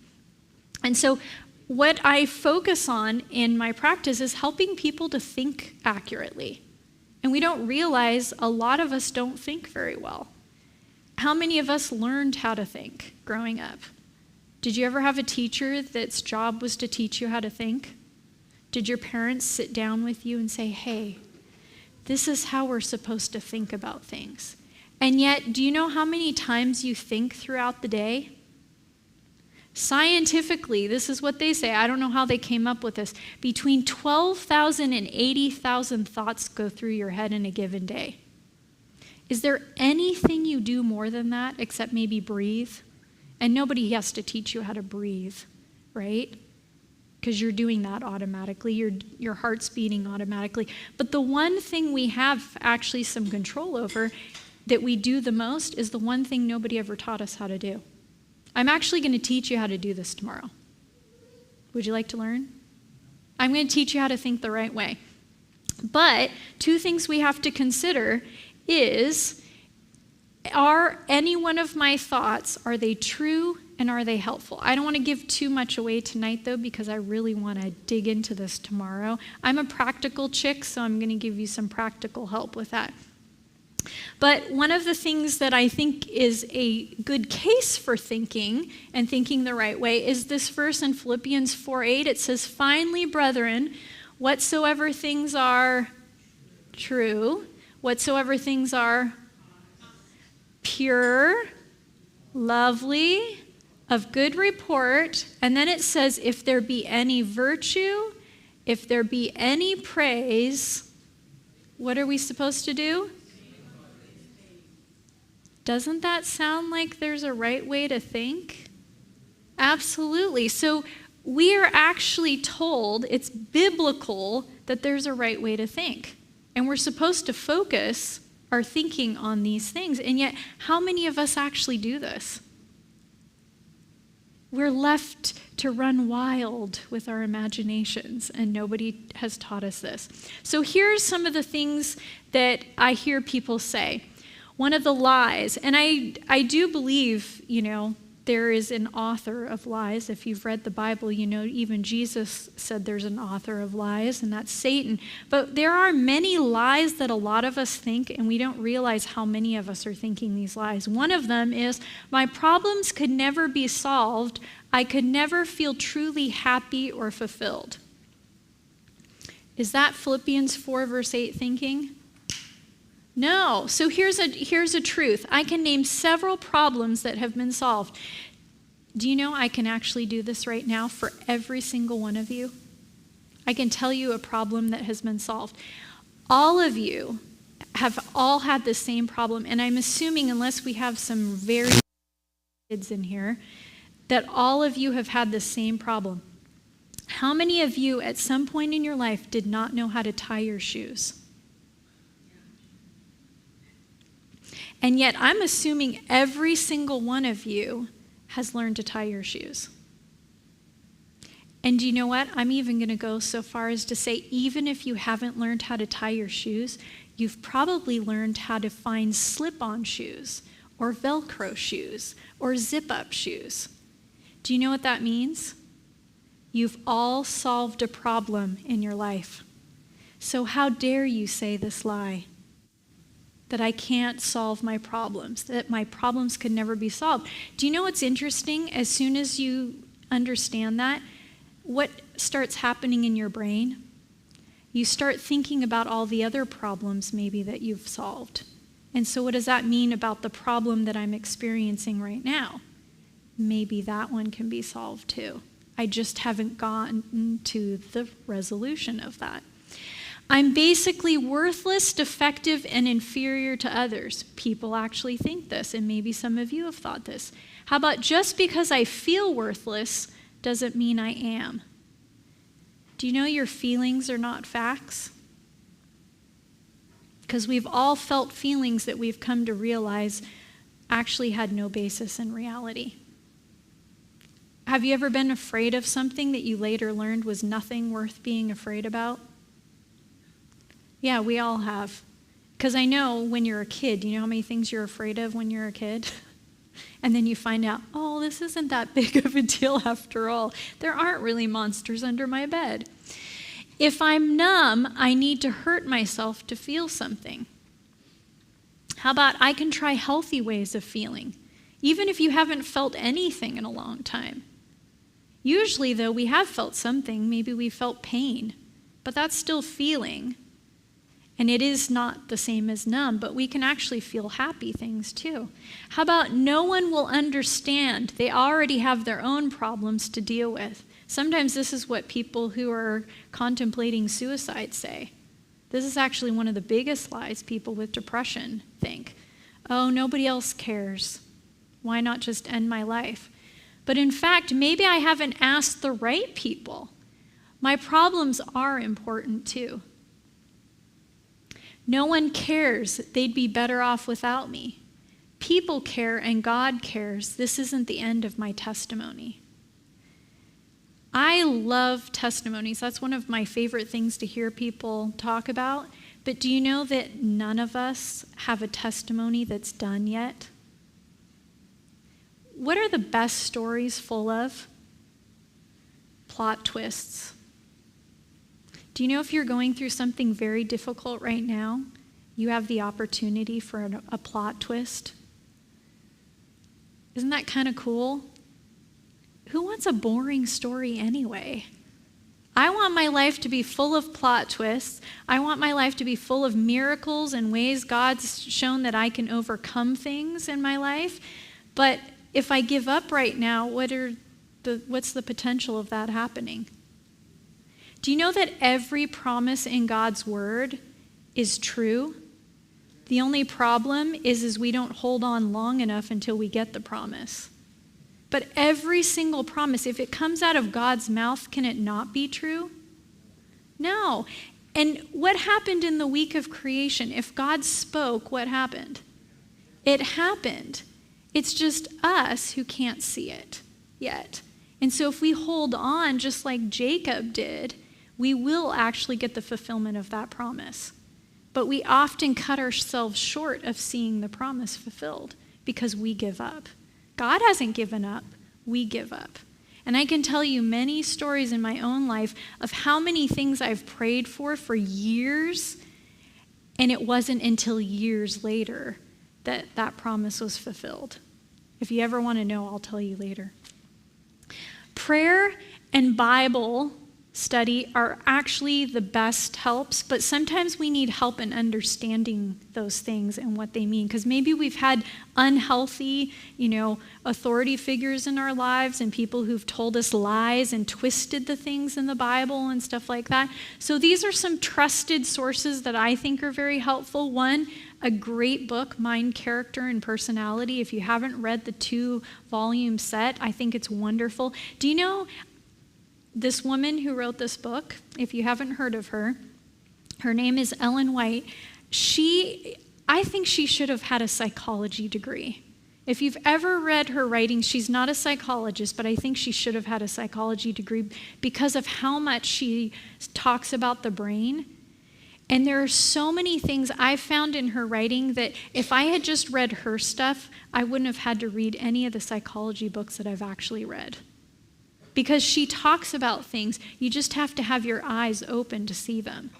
And so what I focus on in my practice is helping people to think accurately. And we don't realize a lot of us don't think very well. How many of us learned how to think growing up? Did you ever have a teacher that's job was to teach you how to think? Did your parents sit down with you and say, hey, this is how we're supposed to think about things? And yet, do you know how many times you think throughout the day? Scientifically, this is what they say. I don't know how they came up with this. Between 12,000 and 80,000 thoughts go through your head in a given day. Is there anything you do more than that except maybe breathe? And nobody has to teach you how to breathe, right? Because you're doing that automatically. Your heart's beating automatically. But the one thing we have actually some control over that we do the most is the one thing nobody ever taught us how to do. I'm actually going to teach you how to do this tomorrow. Would you like to learn? I'm going to teach you how to think the right way. But two things we have to consider is, are any one of my thoughts, are they true and are they helpful? I don't want to give too much away tonight, though, because I really want to dig into this tomorrow. I'm a practical chick, so I'm going to give you some practical help with that. But one of the things that I think is a good case for thinking and thinking the right way is this verse in Philippians 4:8. It says, finally, brethren, whatsoever things are true, whatsoever things are pure, lovely, of good report, and then it says, if there be any virtue, if there be any praise, what are we supposed to do? Doesn't that sound like there's a right way to think? Absolutely. So we are actually told, it's biblical, that there's a right way to think. And we're supposed to focus our thinking on these things. And yet, how many of us actually do this? We're left to run wild with our imaginations, and nobody has taught us this. So here's some of the things that I hear people say. One of the lies, and I do believe, there is an author of lies. If you've read the Bible, even Jesus said there's an author of lies, and that's Satan. But there are many lies that a lot of us think, and we don't realize how many of us are thinking these lies. One of them is, my problems could never be solved. I could never feel truly happy or fulfilled. Is that Philippians 4 verse 8 thinking? No. So here's a truth. I can name several problems that have been solved. Do you know I can actually do this right now for every single one of you? I can tell you a problem that has been solved. All of you have all had the same problem, and I'm assuming, unless we have some very kids in here, that all of you have had the same problem. How many of you at some point in your life did not know how to tie your shoes? And yet, I'm assuming every single one of you has learned to tie your shoes. And do you know what? I'm even going to go so far as to say, even if you haven't learned how to tie your shoes, you've probably learned how to find slip-on shoes, or Velcro shoes, or zip-up shoes. Do you know what that means? You've all solved a problem in your life. So how dare you say this lie? that I can't solve my problems, that my problems could never be solved. Do you know what's interesting? As soon as you understand that, what starts happening in your brain? You start thinking about all the other problems maybe that you've solved. And so what does that mean about the problem that I'm experiencing right now? Maybe that one can be solved too. I just haven't gotten to the resolution of that. I'm basically worthless, defective, and inferior to others. People actually think this, and maybe some of you have thought this. How about just because I feel worthless doesn't mean I am? Do you know your feelings are not facts? Because we've all felt feelings that we've come to realize actually had no basis in reality. Have you ever been afraid of something that you later learned was nothing worth being afraid about? Yeah, we all have. Because I know when you're a kid, do you know how many things you're afraid of when you're a kid? And then you find out, oh, this isn't that big of a deal after all. There aren't really monsters under my bed. If I'm numb, I need to hurt myself to feel something. How about I can try healthy ways of feeling, even if you haven't felt anything in a long time? Usually, though, we have felt something. Maybe we felt pain, but that's still feeling. And it is not the same as numb, but we can actually feel happy things too. How about no one will understand? They already have their own problems to deal with. Sometimes this is what people who are contemplating suicide say. This is actually one of the biggest lies people with depression think. Oh, nobody else cares. Why not just end my life? But in fact, maybe I haven't asked the right people. My problems are important too. No one cares. They'd be better off without me. People care and God cares. This isn't the end of my testimony. I love testimonies. That's one of my favorite things to hear people talk about. But do you know that none of us have a testimony that's done yet? What are the best stories full of? Plot twists. Do you know if you're going through something very difficult right now, you have the opportunity for a plot twist? Isn't that kind of cool? Who wants a boring story anyway? I want my life to be full of plot twists. I want my life to be full of miracles and ways God's shown that I can overcome things in my life. But if I give up right now, what's the potential of that happening? Do you know that every promise in God's word is true? The only problem is we don't hold on long enough until we get the promise. But every single promise, if it comes out of God's mouth, can it not be true? No. And what happened in the week of creation? If God spoke, what happened? It happened. It's just us who can't see it yet. And so if we hold on just like Jacob did, we will actually get the fulfillment of that promise. But we often cut ourselves short of seeing the promise fulfilled because we give up. God hasn't given up. We give up. And I can tell you many stories in my own life of how many things I've prayed for years, and it wasn't until years later that that promise was fulfilled. If you ever want to know, I'll tell you later. Prayer and Bible study are actually the best helps, but sometimes we need help in understanding those things and what they mean, because maybe we've had unhealthy, authority figures in our lives and people who've told us lies and twisted the things in the Bible and stuff like that. So these are some trusted sources that I think are very helpful. One, a great book, Mind, Character, and Personality. If you haven't read the 2-volume set, I think it's wonderful. Do you know this woman who wrote this book? If you haven't heard of her, her name is Ellen White. I think she should have had a psychology degree. If you've ever read her writings, she's not a psychologist, but I think she should have had a psychology degree because of how much she talks about the brain. And there are so many things I found in her writing that if I had just read her stuff, I wouldn't have had to read any of the psychology books that I've actually read. Because she talks about things, you just have to have your eyes open to see them.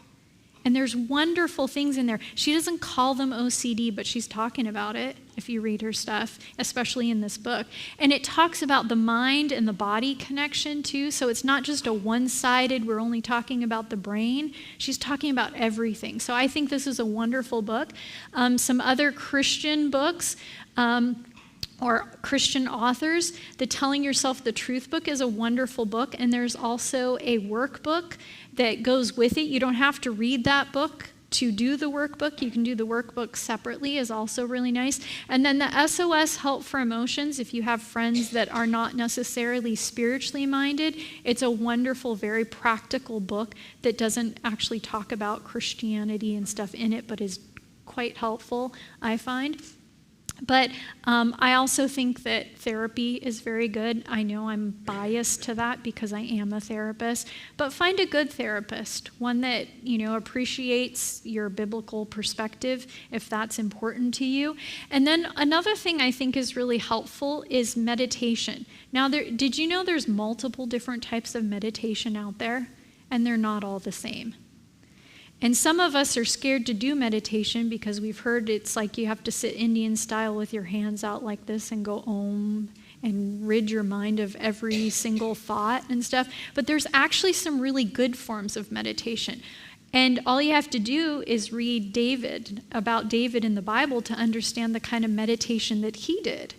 And there's wonderful things in there. She doesn't call them OCD, but she's talking about it if you read her stuff, especially in this book. And it talks about the mind and the body connection too. So it's not just a one-sided, we're only talking about the brain. She's talking about everything. So I think this is a wonderful book. Some other Christian books, or Christian authors, the Telling Yourself the Truth book is a wonderful book, and there's also a workbook that goes with it. You don't have to read that book to do the workbook. You can do the workbook separately, is also really nice. And then the SOS Help for Emotions, if you have friends that are not necessarily spiritually minded, it's a wonderful, very practical book that doesn't actually talk about Christianity and stuff in it, but is quite helpful, I find. But I also think that therapy is very good. I know I'm biased to that because I am a therapist, but find a good therapist, one that, appreciates your biblical perspective if that's important to you. And then another thing I think is really helpful is meditation. Now, did you know there's multiple different types of meditation out there, and they're not all the same? And some of us are scared to do meditation because we've heard it's like you have to sit Indian style with your hands out like this and go om and rid your mind of every single thought and stuff. But there's actually some really good forms of meditation. And all you have to do is read about David in the Bible to understand the kind of meditation that he did.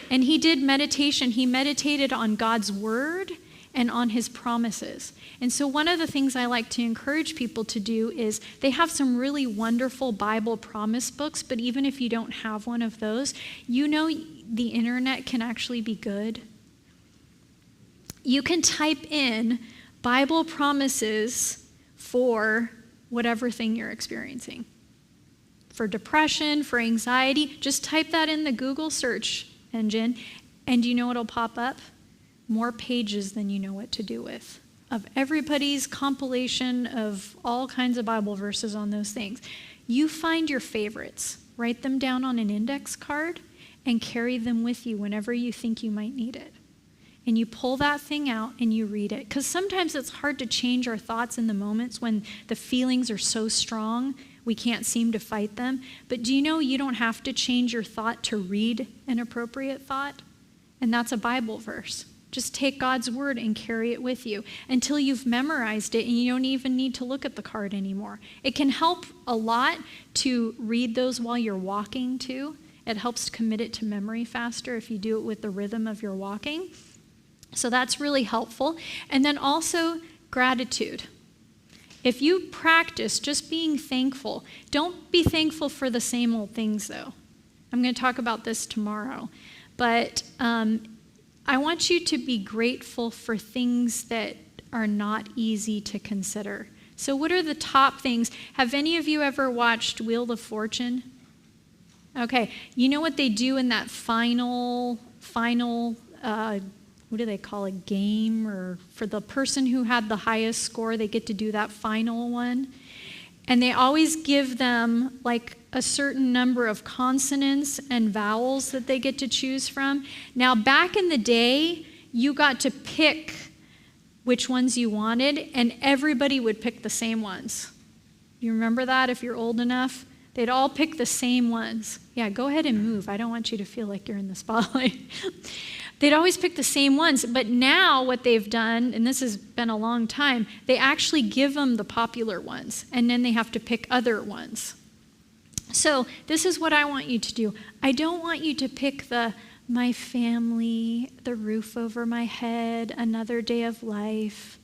And he did meditation. He meditated on God's word and on his promises. And so one of the things I like to encourage people to do is they have some really wonderful Bible promise books, but even if you don't have one of those, the internet can actually be good. You can type in Bible promises for whatever thing you're experiencing. For depression, for anxiety, just type that in the Google search engine, and do you know what'll pop up? More pages than you know what to do with, of everybody's compilation of all kinds of Bible verses on those things. You find your favorites, write them down on an index card, and carry them with you whenever you think you might need it. And you pull that thing out and you read it. Because sometimes it's hard to change our thoughts in the moments when the feelings are so strong, we can't seem to fight them. But do you know you don't have to change your thought to read an appropriate thought? And that's a Bible verse. Just take God's word and carry it with you until you've memorized it and you don't even need to look at the card anymore. It can help a lot to read those while you're walking too. It helps to commit it to memory faster if you do it with the rhythm of your walking. So that's really helpful. And then also gratitude. If you practice just being thankful, don't be thankful for the same old things though. I'm going to talk about this tomorrow. But I want you to be grateful for things that are not easy to consider. So what are the top things? Have any of you ever watched Wheel of Fortune? Okay, you know what they do in that final, what do they call it, game? Or for the person who had the highest score, they get to do that final one. And they always give them like a certain number of consonants and vowels that they get to choose from. Now, back in the day, you got to pick which ones you wanted, and everybody would pick the same ones. You remember that if you're old enough? They'd all pick the same ones. Yeah, go ahead and move. I don't want you to feel like you're in the spotlight. They'd always pick the same ones, but now what they've done, and this has been a long time, they actually give them the popular ones, and then they have to pick other ones. So this is what I want you to do. I don't want you to pick my family, the roof over my head, another day of life.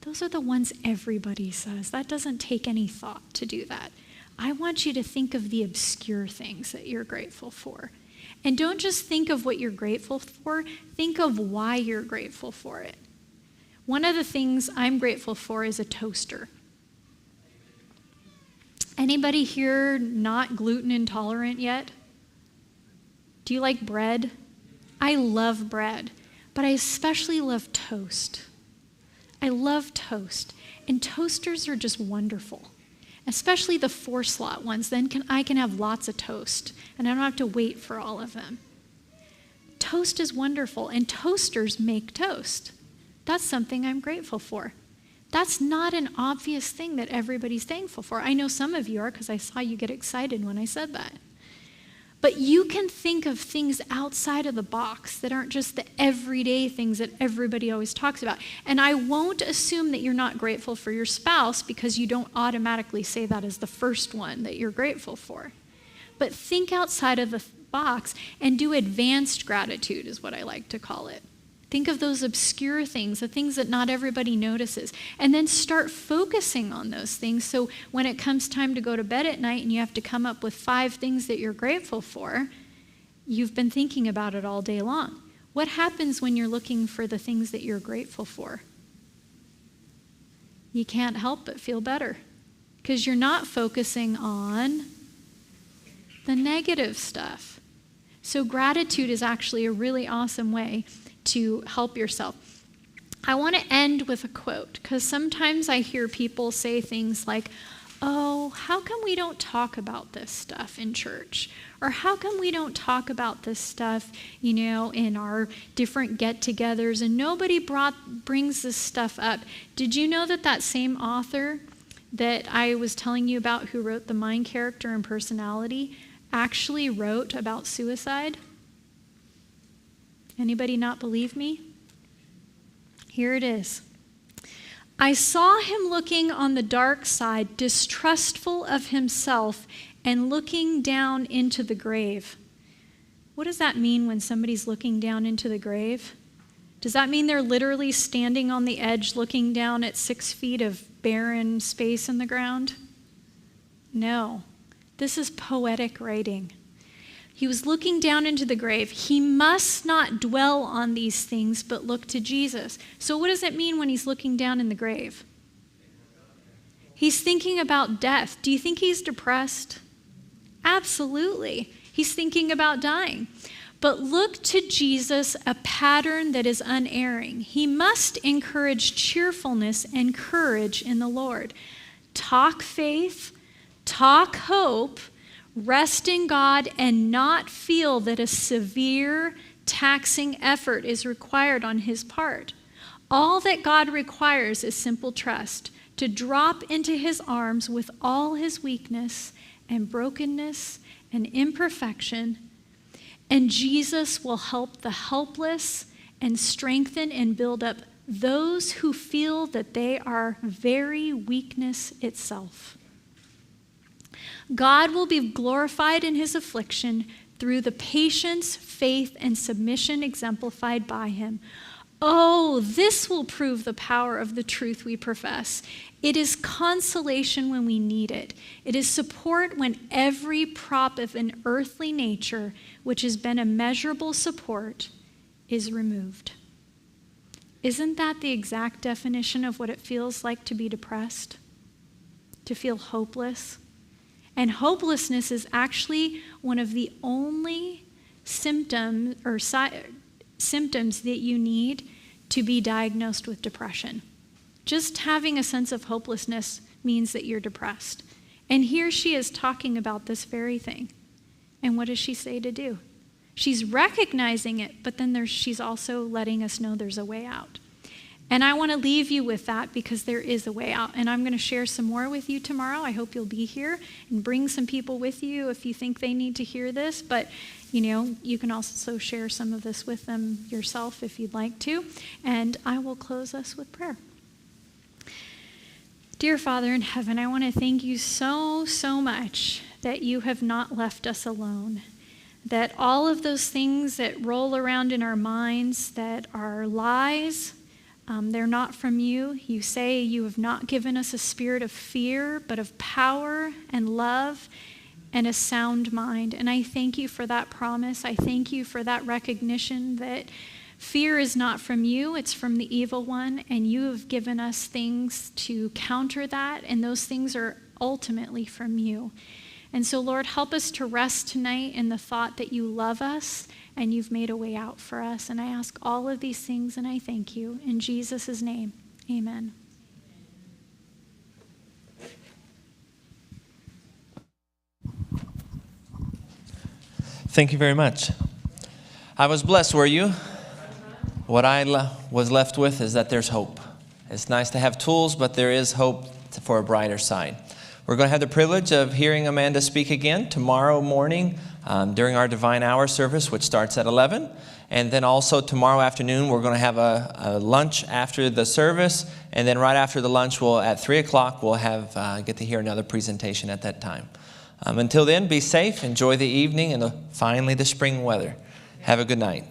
Those are the ones everybody says. That doesn't take any thought to do that. I want you to think of the obscure things that you're grateful for. And don't just think of what you're grateful for, think of why you're grateful for it. One of the things I'm grateful for is a toaster. Anybody here not gluten intolerant yet? Do you like bread? I love bread, but I especially love toast. I love toast, and toasters are just wonderful. Especially the 4-slot ones, then I can have lots of toast, and I don't have to wait for all of them. Toast is wonderful, and toasters make toast. That's something I'm grateful for. That's not an obvious thing that everybody's thankful for. I know some of you are because I saw you get excited when I said that. But you can think of things outside of the box that aren't just the everyday things that everybody always talks about. And I won't assume that you're not grateful for your spouse because you don't automatically say that as the first one that you're grateful for. But think outside of the box and do advanced gratitude is what I like to call it. Think of those obscure things, the things that not everybody notices, and then start focusing on those things. So when it comes time to go to bed at night and you have to come up with 5 things that you're grateful for, you've been thinking about it all day long. What happens when you're looking for the things that you're grateful for? You can't help but feel better because you're not focusing on the negative stuff. So gratitude is actually a really awesome way to help yourself. I want to end with a quote because sometimes I hear people say things like, oh, how come we don't talk about this stuff in church? Or how come we don't talk about this stuff, in our different get-togethers and nobody brings this stuff up? Did you know that same author that I was telling you about who wrote The Mind, Character, and Personality actually wrote about suicide? Anybody not believe me? Here it is. I saw him looking on the dark side, distrustful of himself, and looking down into the grave. What does that mean when somebody's looking down into the grave? Does that mean they're literally standing on the edge looking down at 6 feet of barren space in the ground? No. This is poetic writing. He was looking down into the grave. He must not dwell on these things, but look to Jesus. So what does it mean when he's looking down in the grave? He's thinking about death. Do you think he's depressed? Absolutely. He's thinking about dying. But look to Jesus, a pattern that is unerring. He must encourage cheerfulness and courage in the Lord. Talk faith, talk hope, rest in God, and not feel that a severe, taxing effort is required on his part. All that God requires is simple trust, to drop into his arms with all his weakness and brokenness and imperfection, and Jesus will help the helpless and strengthen and build up those who feel that they are very weakness itself. God will be glorified in his affliction through the patience, faith, and submission exemplified by him. Oh, this will prove the power of the truth we profess. It is consolation when we need it. It is support when every prop of an earthly nature, which has been a measurable support, is removed. Isn't that the exact definition of what it feels like to be depressed? To feel hopeless? And hopelessness is actually one of the only symptoms that you need to be diagnosed with depression. Just having a sense of hopelessness means that you're depressed. And here she is talking about this very thing. And what does she say to do? She's recognizing it, but then she's also letting us know there's a way out. And I want to leave you with that because there is a way out. And I'm going to share some more with you tomorrow. I hope you'll be here and bring some people with you if you think they need to hear this. But, you can also share some of this with them yourself if you'd like to. And I will close us with prayer. Dear Father in heaven, I want to thank you so, so much that you have not left us alone. That all of those things that roll around in our minds that are lies, they're not from you. You say you have not given us a spirit of fear, but of power and love and a sound mind. And I thank you for that promise. I thank you for that recognition that fear is not from you, it's from the evil one, and you have given us things to counter that, and those things are ultimately from you. And so, Lord, help us to rest tonight in the thought that you love us and you've made a way out for us. And I ask all of these things and I thank you. In Jesus' name, amen. Thank you very much. I was blessed, were you? What I was left with is that there's hope. It's nice to have tools, but there is hope for a brighter side. We're going to have the privilege of hearing Amanda speak again tomorrow morning during our Divine Hour service, which starts at 11. And then also tomorrow afternoon, we're going to have a lunch after the service. And then right after the lunch, at 3 o'clock, we'll get to hear another presentation at that time. Until then, be safe, enjoy the evening, and finally the spring weather. Have a good night.